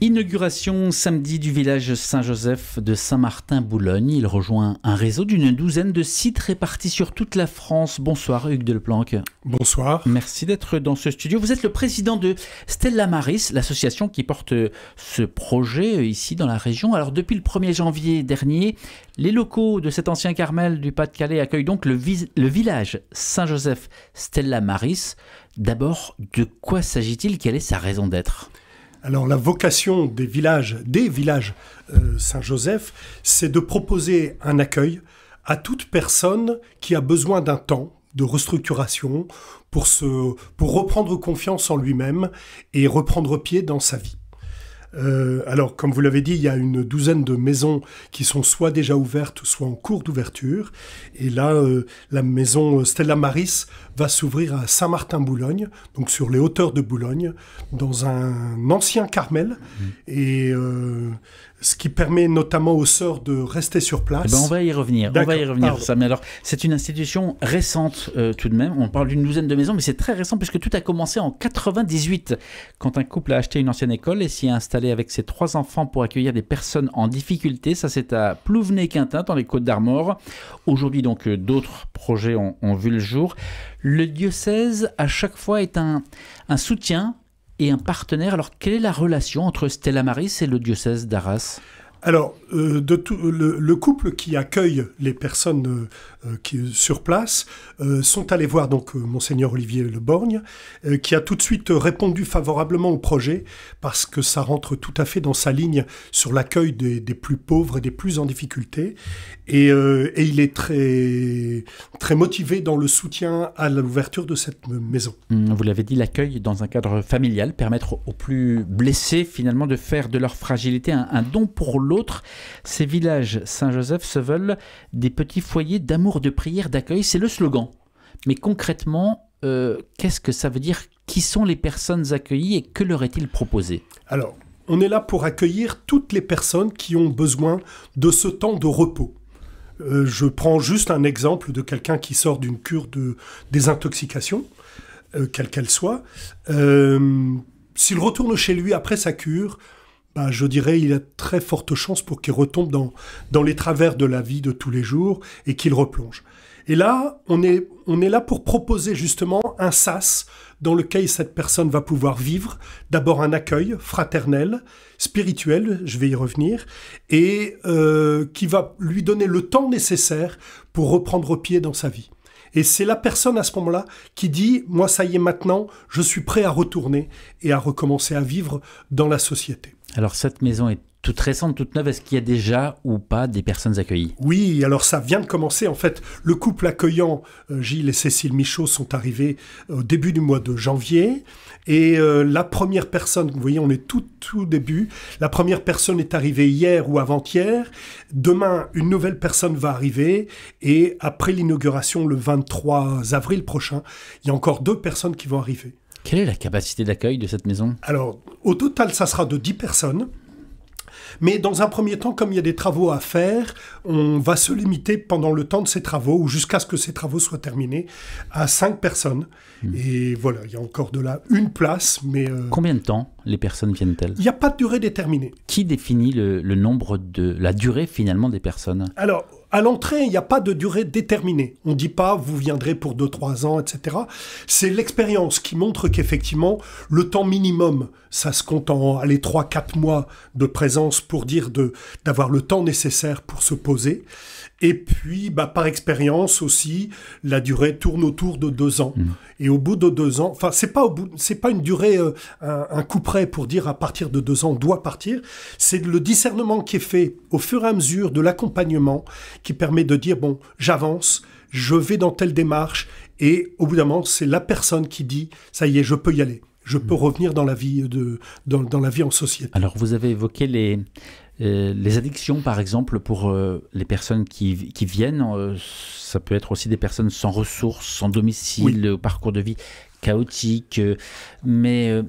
Inauguration samedi du village Saint-Joseph de Saint-Martin-Boulogne. Il rejoint un réseau d'une douzaine de sites répartis sur toute la France. Bonsoir Hugues Deleplanque. Bonsoir. Merci d'être dans ce studio. Vous êtes le président de Stella Maris, l'association qui porte ce projet ici dans la région. Alors depuis le 1er janvier dernier, les locaux de cet ancien Carmel du Pas-de-Calais accueillent donc le village Saint-Joseph Stella Maris. D'abord, de quoi s'agit-il? Quelle est sa raison d'être? Alors la vocation des villages Saint-Joseph, c'est de proposer un accueil à toute personne qui a besoin d'un temps de restructuration pour reprendre confiance en lui-même et reprendre pied dans sa vie. Alors, comme vous l'avez dit, il y a une douzaine de maisons qui sont soit déjà ouvertes, soit en cours d'ouverture. Et là, la maison Stella Maris va s'ouvrir à Saint-Martin-Boulogne, donc sur les hauteurs de Boulogne, dans un ancien Carmel. Et ce qui permet notamment aux sœurs de rester sur place. Eh ben on va y revenir. D'accord. On va y revenir. Pardon. Ça. Mais alors, c'est une institution récente tout de même. On parle d'une douzaine de maisons, mais c'est très récent puisque tout a commencé en 98, quand un couple a acheté une ancienne école et s'y est installé avec ses 3 enfants pour accueillir des personnes en difficulté. Ça, c'est à Plouvenay-Quintin, dans les Côtes-d'Armor. Aujourd'hui, donc, d'autres projets ont vu le jour. Le diocèse, à chaque fois, est un soutien et un partenaire. Alors, quelle est la relation entre Stella Maris et le diocèse d'Arras ? Alors, le couple qui accueille les personnes sur place sont allés voir donc Monseigneur Olivier Le Borgne, qui a tout de suite répondu favorablement au projet parce que ça rentre tout à fait dans sa ligne sur l'accueil des plus pauvres et des plus en difficulté. Et il est très, très motivé dans le soutien à l'ouverture de cette maison. Vous l'avez dit, l'accueil dans un cadre familial, permettre aux plus blessés finalement de faire de leur fragilité un don pour l'autre. Ces villages Saint-Joseph se veulent des petits foyers d'amour, de prière, d'accueil. C'est le slogan. Mais concrètement, qu'est-ce que ça veut dire? Qui sont les personnes accueillies et que leur est-il proposé? Alors, on est là pour accueillir toutes les personnes qui ont besoin de ce temps de repos. Je prends juste un exemple de quelqu'un qui sort d'une cure de désintoxication, quelle qu'elle soit. S'il retourne chez lui après sa cure, je dirais il a très forte chance pour qu'il retombe dans les travers de la vie de tous les jours et qu'il replonge. Et là, on est là pour proposer justement un sas dans lequel cette personne va pouvoir vivre d'abord un accueil fraternel, spirituel, je vais y revenir, et qui va lui donner le temps nécessaire pour reprendre pied dans sa vie. Et c'est la personne à ce moment-là qui dit « Moi, ça y est, maintenant, je suis prêt à retourner et à recommencer à vivre dans la société. » Alors, cette maison est toute récente, toute neuve. Est-ce qu'il y a déjà ou pas des personnes accueillies? Oui, alors ça vient de commencer. En fait, le couple accueillant, Gilles et Cécile Michaud, sont arrivés au début du mois de janvier. Et la première personne, vous voyez, on est tout début. La première personne est arrivée hier ou avant-hier. Demain, une nouvelle personne va arriver. Et après l'inauguration, le 23 avril prochain, il y a encore 2 personnes qui vont arriver. Quelle est la capacité d'accueil de cette maison? Alors, au total, ça sera de 10 personnes. Mais dans un premier temps, comme il y a des travaux à faire, on va se limiter pendant le temps de ces travaux, ou jusqu'à ce que ces travaux soient terminés, à 5 personnes. Et voilà, il y a encore de là une place, mais... Combien de temps les personnes viennent-elles? Il n'y a pas de durée déterminée. Qui définit le nombre la durée finalement des personnes? Alors, à l'entrée, il n'y a pas de durée déterminée. On ne dit pas, vous viendrez pour 2-3 ans, etc. C'est l'expérience qui montre qu'effectivement, le temps minimum, ça se compte en 3-4 mois de présence pour dire d'avoir le temps nécessaire pour se poser. Et puis, par expérience aussi, la durée tourne autour de 2 ans. Et au bout de 2 ans, enfin, c'est pas une durée, un coup près pour dire à partir de 2 ans, on doit partir. C'est le discernement qui est fait au fur et à mesure de l'accompagnement qui permet de dire, bon, j'avance, je vais dans telle démarche. Et au bout d'un moment, c'est la personne qui dit, ça y est, je peux y aller. Je peux revenir dans la vie, dans la vie en société. Alors, vous avez évoqué les addictions, par exemple, pour les personnes qui viennent. Ça peut être aussi des personnes sans ressources, sans domicile, au parcours de vie chaotique. Mais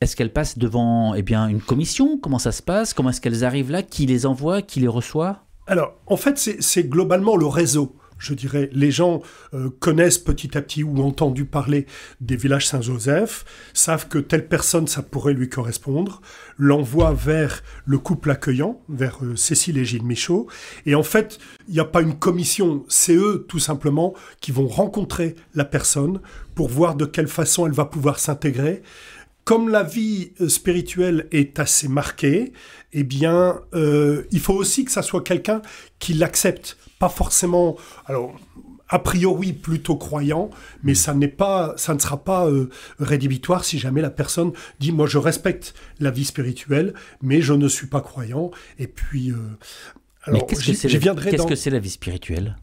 est-ce qu'elles passent devant une commission? Comment ça se passe? Comment est-ce qu'elles arrivent là? Qui les envoie? Qui les reçoit? Alors, en fait, c'est globalement le réseau je dirais, les gens connaissent petit à petit ou ont entendu parler des villages Saint-Joseph, savent que telle personne, ça pourrait lui correspondre, l'envoient vers le couple accueillant, vers Cécile et Gilles Michaud. Et en fait, il n'y a pas une commission, c'est eux tout simplement qui vont rencontrer la personne pour voir de quelle façon elle va pouvoir s'intégrer. Comme la vie spirituelle est assez marquée, eh bien, il faut aussi que ça soit quelqu'un qui l'accepte. Pas forcément, alors, a priori plutôt croyant, mais ça ne sera pas rédhibitoire si jamais la personne dit « moi je respecte la vie spirituelle, mais je ne suis pas croyant ». Et puis, alors, qu'est-ce que c'est la vie spirituelle ?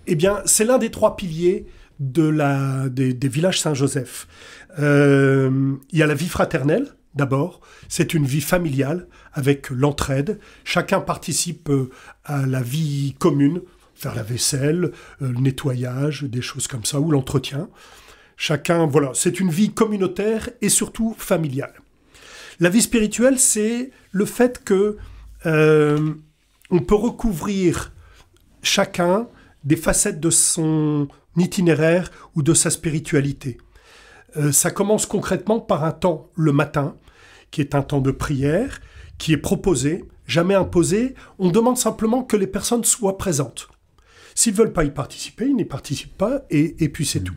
Eh bien, c'est l'un des 3 piliers des villages Saint-Joseph. Il y a la vie fraternelle, d'abord. C'est une vie familiale avec l'entraide. Chacun participe à la vie commune, faire la vaisselle, le nettoyage, des choses comme ça, ou l'entretien. Chacun, voilà, c'est une vie communautaire et surtout familiale. La vie spirituelle, c'est le fait que on peut recouvrir chacun des facettes de son itinéraire ou de sa spiritualité. Ça commence concrètement par un temps le matin, qui est un temps de prière, qui est proposé, jamais imposé. On demande simplement que les personnes soient présentes. S'ils ne veulent pas y participer, ils n'y participent pas, et puis c'est tout.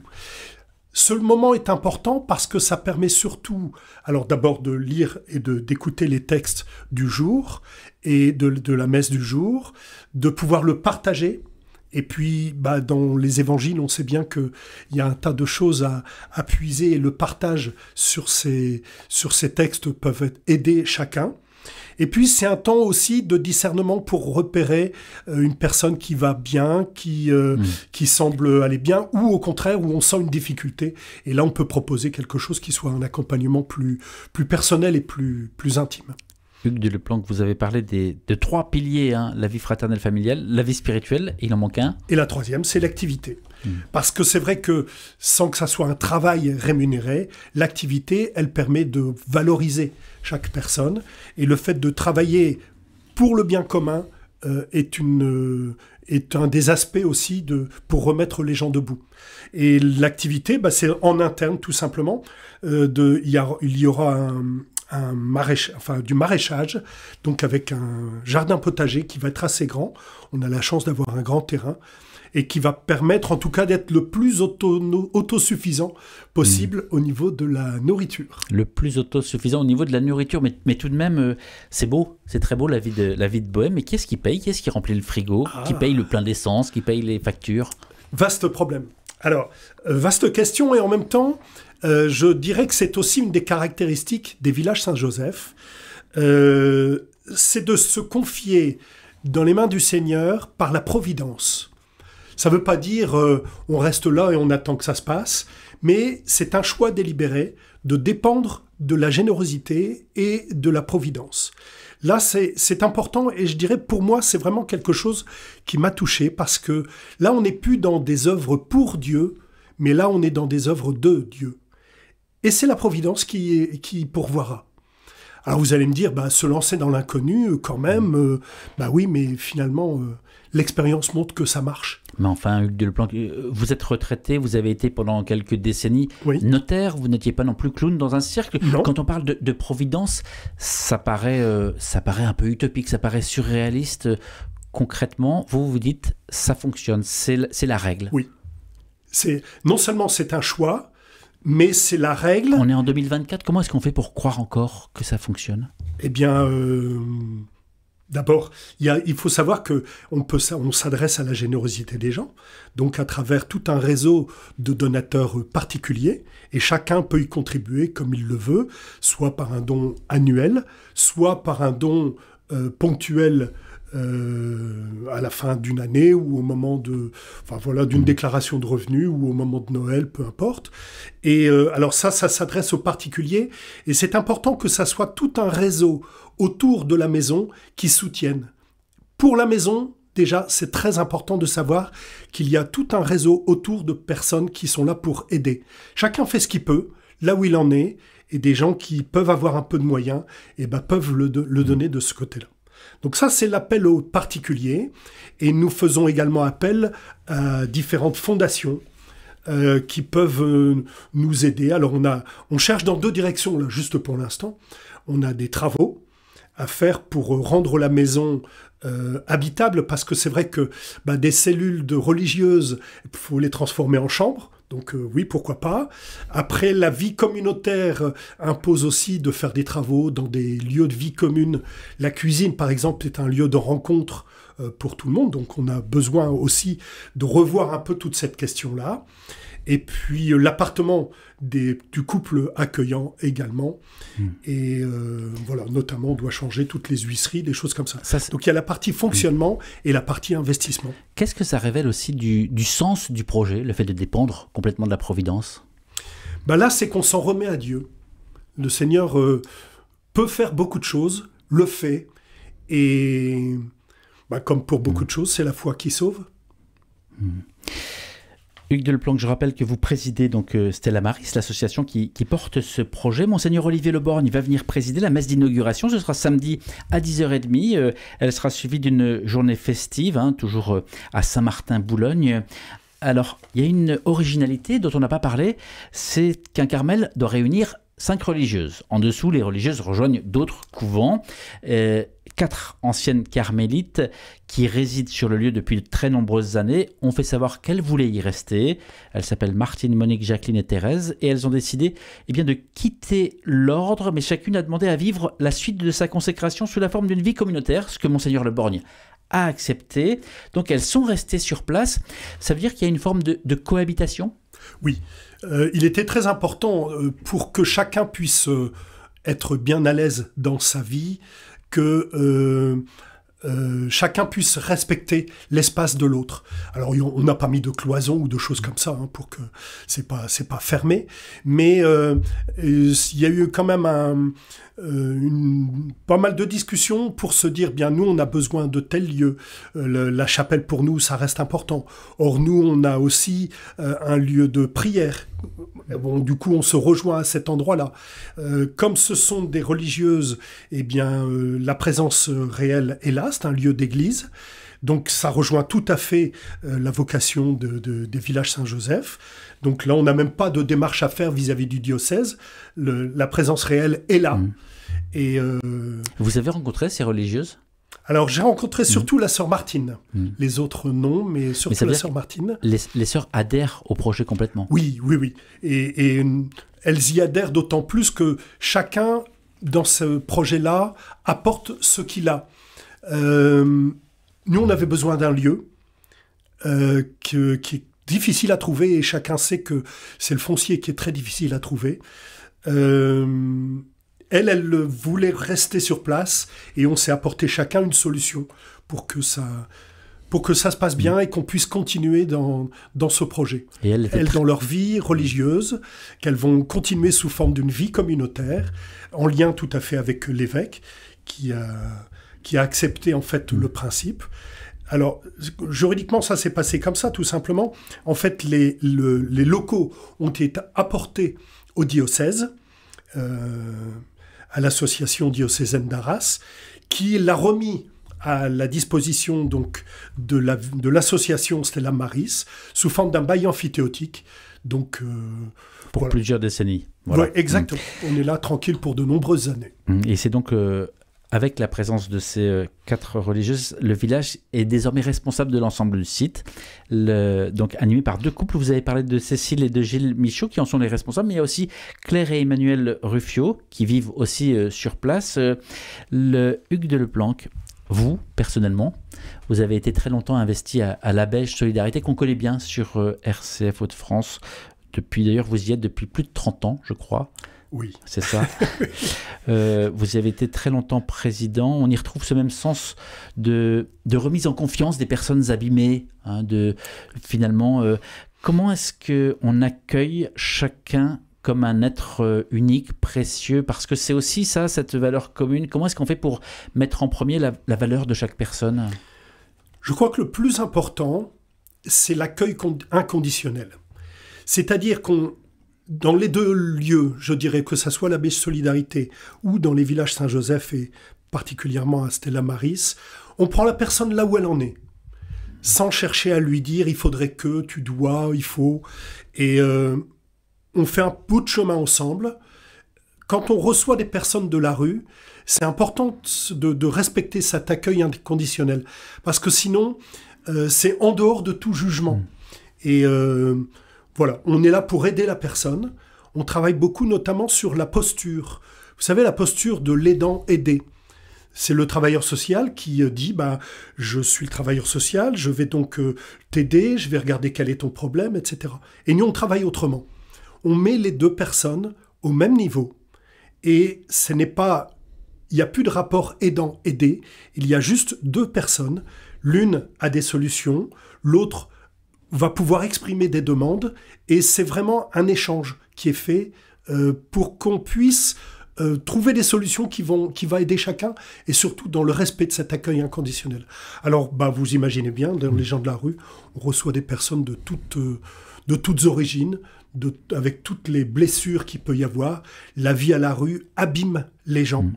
Ce moment est important parce que ça permet surtout, alors d'abord de lire et d'écouter les textes du jour, et de la messe du jour, de pouvoir le partager. Et puis, dans les évangiles, on sait bien qu'il y a un tas de choses à puiser, et le partage sur ces textes peuvent aider chacun. Et puis, c'est un temps aussi de discernement pour repérer une personne qui va bien, qui semble aller bien, ou au contraire, où on sent une difficulté. Et là, on peut proposer quelque chose qui soit un accompagnement plus personnel et plus intime. Hugues de Leplanck, vous avez parlé de 3 piliers, hein, la vie fraternelle familiale, la vie spirituelle, il en manque un. Et la 3e, c'est l'activité. Parce que c'est vrai que sans que ça soit un travail rémunéré, l'activité, elle permet de valoriser chaque personne. Et le fait de travailler pour le bien commun est un des aspects aussi pour remettre les gens debout. Et l'activité, c'est en interne tout simplement. Il y aura du maraîchage, donc avec un jardin potager qui va être assez grand. On a la chance d'avoir un grand terrain et qui va permettre en tout cas d'être le plus autosuffisant possible au niveau de la nourriture. Le plus autosuffisant au niveau de la nourriture, mais tout de même, c'est beau, c'est très beau la vie de Bohème. Mais qui est-ce qui paye ? Qui est-ce qui remplit le frigo ? Qui paye le plein d'essence ? Qui paye les factures ? Vaste problème. Alors, vaste question, et en même temps, je dirais que c'est aussi une des caractéristiques des villages Saint-Joseph. C'est de se confier dans les mains du Seigneur par la providence. Ça ne veut pas dire on reste là et on attend que ça se passe, mais c'est un choix délibéré de dépendre de la générosité et de la providence. Là, c'est important, et je dirais pour moi, c'est vraiment quelque chose qui m'a touché, parce que là, on n'est plus dans des œuvres pour Dieu, mais là, on est dans des œuvres de Dieu. Et c'est la providence qui pourvoira. Alors vous allez me dire, se lancer dans l'inconnu, quand même, oui, mais finalement, l'expérience montre que ça marche. Mais enfin, Hugues de Leplanck, vous êtes retraité, vous avez été pendant quelques décennies notaire, vous n'étiez pas non plus clown dans un cirque. Non. Quand on parle de providence, ça paraît un peu utopique, ça paraît surréaliste. Concrètement, vous dites, ça fonctionne, c'est la règle. Oui. Non seulement c'est un choix, mais c'est la règle. On est en 2024, comment est-ce qu'on fait pour croire encore que ça fonctionne ? Eh bien, d'abord, il faut savoir qu'on s'adresse à la générosité des gens, donc à travers tout un réseau de donateurs particuliers, et chacun peut y contribuer comme il le veut, soit par un don annuel, soit par un don ponctuel à la fin d'une année, ou au moment d'une déclaration de revenus, ou au moment de Noël, peu importe. Et alors ça s'adresse aux particuliers, et c'est important que ça soit tout un réseau autour de la maison qui soutienne. Pour la maison, déjà, c'est très important de savoir qu'il y a tout un réseau autour de personnes qui sont là pour aider. Chacun fait ce qu'il peut, là où il en est, et des gens qui peuvent avoir un peu de moyens, peuvent le donner de ce côté-là. Donc ça, c'est l'appel aux particuliers. Et nous faisons également appel à différentes fondations qui peuvent nous aider. Alors on cherche dans 2 directions, là, juste pour l'instant. On a des travaux à faire pour rendre la maison habitable, parce que c'est vrai que des cellules de religieuses, il faut les transformer en chambres. Donc oui, pourquoi pas. Après, la vie communautaire impose aussi de faire des travaux dans des lieux de vie commune. La cuisine, par exemple, est un lieu de rencontre pour tout le monde. Donc on a besoin aussi de revoir un peu toute cette question-là. Et puis l'appartement du couple accueillant également. Et voilà, notamment, on doit changer toutes les huisseries, des choses comme ça. Donc il y a la partie fonctionnement et la partie investissement. Qu'est-ce que ça révèle aussi du sens du projet, le fait de dépendre complètement de la providence? Là, c'est qu'on s'en remet à Dieu. Le Seigneur peut faire beaucoup de choses, le fait. Et comme pour beaucoup de choses, c'est la foi qui sauve. Hugues Deleplanque, je rappelle que vous présidez donc Stella Maris, l'association qui porte ce projet. Monseigneur Olivier Le Borgne va venir présider la messe d'inauguration. Ce sera samedi à 10h30. Elle sera suivie d'une journée festive, toujours à Saint-Martin-Boulogne. Alors, il y a une originalité dont on n'a pas parlé, c'est qu'un carmel doit réunir 5 religieuses. En dessous, les religieuses rejoignent d'autres couvents. 4 anciennes carmélites qui résident sur le lieu depuis de très nombreuses années ont fait savoir qu'elles voulaient y rester. Elles s'appellent Martine, Monique, Jacqueline et Thérèse, et elles ont décidé de quitter l'ordre, mais chacune a demandé à vivre la suite de sa consécration sous la forme d'une vie communautaire, ce que Monseigneur Le Borgne a accepté. Donc elles sont restées sur place. Ça veut dire qu'il y a une forme de cohabitation ? Oui. Il était très important pour que chacun puisse être bien à l'aise dans sa vie, que chacun puisse respecter l'espace de l'autre. Alors on n'a pas mis de cloison ou de choses comme ça pour que c'est pas fermé, mais il y a eu quand même pas mal de discussions pour se dire bien nous on a besoin de tel lieu, la chapelle pour nous ça reste important. Or nous on a aussi un lieu de prière. Bon, du coup, on se rejoint à cet endroit-là. Comme ce sont des religieuses, la présence réelle est là, c'est un lieu d'église. Donc, ça rejoint tout à fait la vocation des villages Saint-Joseph. Donc là, on n'a même pas de démarche à faire vis-à-vis du diocèse. La présence réelle est là. Et, vous avez rencontré ces religieuses ? Alors, j'ai rencontré surtout la sœur Martine. Les autres, non, mais surtout la sœur Martine. Les sœurs adhèrent au projet complètement. Oui. Et elles y adhèrent d'autant plus que chacun, dans ce projet-là, apporte ce qu'il a. Nous, on avait besoin d'un lieu qui est difficile à trouver, et chacun sait que c'est le foncier qui est très difficile à trouver. Elle voulait rester sur place, et on s'est apporté chacun une solution pour que ça se passe bien et qu'on puisse continuer dans ce projet. Et elles dans leur vie religieuse, qu'elles vont continuer sous forme d'une vie communautaire, en lien tout à fait avec l'évêque, qui a accepté en fait le principe. Alors, juridiquement, ça s'est passé comme ça, tout simplement. En fait, les locaux ont été apportés au diocèse, à l'association diocésaine d'Arras, qui l'a remis à la disposition donc de l'association Stella Maris sous forme d'un bail amphithéotique. Donc, pour plusieurs décennies. Voilà. Ouais, exactement. On est là tranquille pour de nombreuses années. Et c'est donc avec la présence de ces 4 religieuses, le village est désormais responsable de l'ensemble du site, donc animé par 2 couples. Vous avez parlé de Cécile et de Gilles Michaud qui en sont les responsables, mais il y a aussi Claire et Emmanuel Ruffio qui vivent aussi sur place. Le Hugues Deleplanque, vous, personnellement, vous avez été très longtemps investi à l'Abège Solidarité, qu'on connaît bien sur RCF Hauts-de-France. D'ailleurs, vous y êtes depuis plus de 30 ans, je crois. Oui. C'est ça. Vous avez été très longtemps président. On y retrouve ce même sens de remise en confiance des personnes abîmées. Finalement, comment est-ce qu'on accueille chacun comme un être unique, précieux, parce que c'est aussi ça, cette valeur commune. Comment est-ce qu'on fait pour mettre en premier la valeur de chaque personne ? Je crois que le plus important, c'est l'accueil inconditionnel. C'est-à-dire dans les 2 lieux, je dirais que ça soit l'Abège Solidarité ou dans les villages Saint-Joseph et particulièrement à Stella Maris, on prend la personne là où elle en est, sans chercher à lui dire il faudrait que, tu dois, il faut. Et on fait un bout de chemin ensemble. Quand on reçoit des personnes de la rue, c'est important de respecter cet accueil inconditionnel. Parce que sinon, c'est en dehors de tout jugement. Et voilà, on est là pour aider la personne. On travaille beaucoup notamment sur la posture. Vous savez, la posture de l'aidant aidé. C'est le travailleur social qui dit je suis le travailleur social, je vais donc t'aider, je vais regarder quel est ton problème, etc. Et nous, on travaille autrement. On met les deux personnes au même niveau. Et ce n'est pas... Il n'y a plus de rapport aidant-aidé. Il y a juste deux personnes. L'une a des solutions, l'autre va pouvoir exprimer des demandes. Et c'est vraiment un échange qui est fait pour qu'on puisse trouver des solutions qui va aider chacun, et surtout dans le respect de cet accueil inconditionnel. Alors, vous imaginez bien, dans les gens de la rue, on reçoit des personnes de toutes origines, avec toutes les blessures qu'il peut y avoir. La vie à la rue abîme les gens.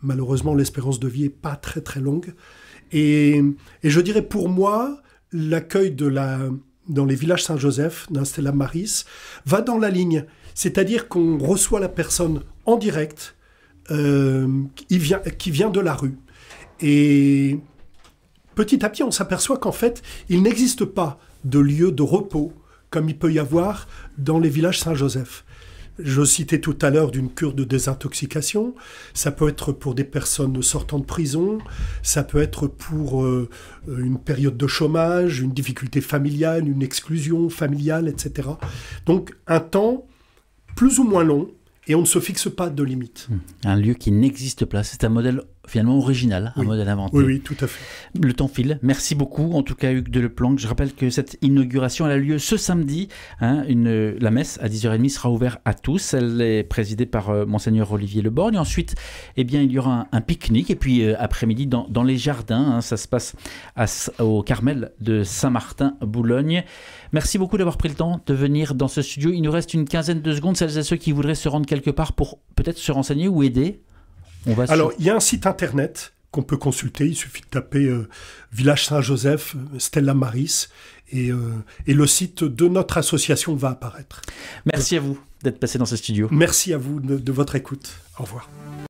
Malheureusement, l'espérance de vie n'est pas très très longue. Et je dirais pour moi, l'accueil dans les villages Saint-Joseph, dans Stella Maris, va dans la ligne. C'est-à-dire qu'on reçoit la personne en direct, qui vient de la rue. Et petit à petit, on s'aperçoit qu'en fait, il n'existe pas de lieu de repos comme il peut y avoir dans les villages Saint-Joseph. Je citais tout à l'heure d'une cure de désintoxication. Ça peut être pour des personnes sortant de prison, ça peut être pour une période de chômage, une difficulté familiale, une exclusion familiale, etc. Donc un temps plus ou moins long, et on ne se fixe pas de limite. Un lieu qui n'existe pas, c'est un modèle finalement original, un modèle inventé. Oui, tout à fait. Le temps file. Merci beaucoup, en tout cas Hugues Deleplanque. Je rappelle que cette inauguration elle a lieu ce samedi. La messe à 10h30 sera ouverte à tous. Elle est présidée par Monseigneur Olivier Leborgne. Ensuite, il y aura un pique-nique. Et puis après-midi, dans les jardins, ça se passe au Carmel de Saint-Martin-Boulogne. Merci beaucoup d'avoir pris le temps de venir dans ce studio. Il nous reste une quinzaine de secondes. Celles et ceux qui voudraient se rendre quelque part pour peut-être se renseigner ou aider. Alors, il y a un site internet qu'on peut consulter. Il suffit de taper Village Saint-Joseph, Stella Maris, et le site de notre association va apparaître. Merci à vous d'être passé dans ce studio. Merci à vous de votre écoute. Au revoir.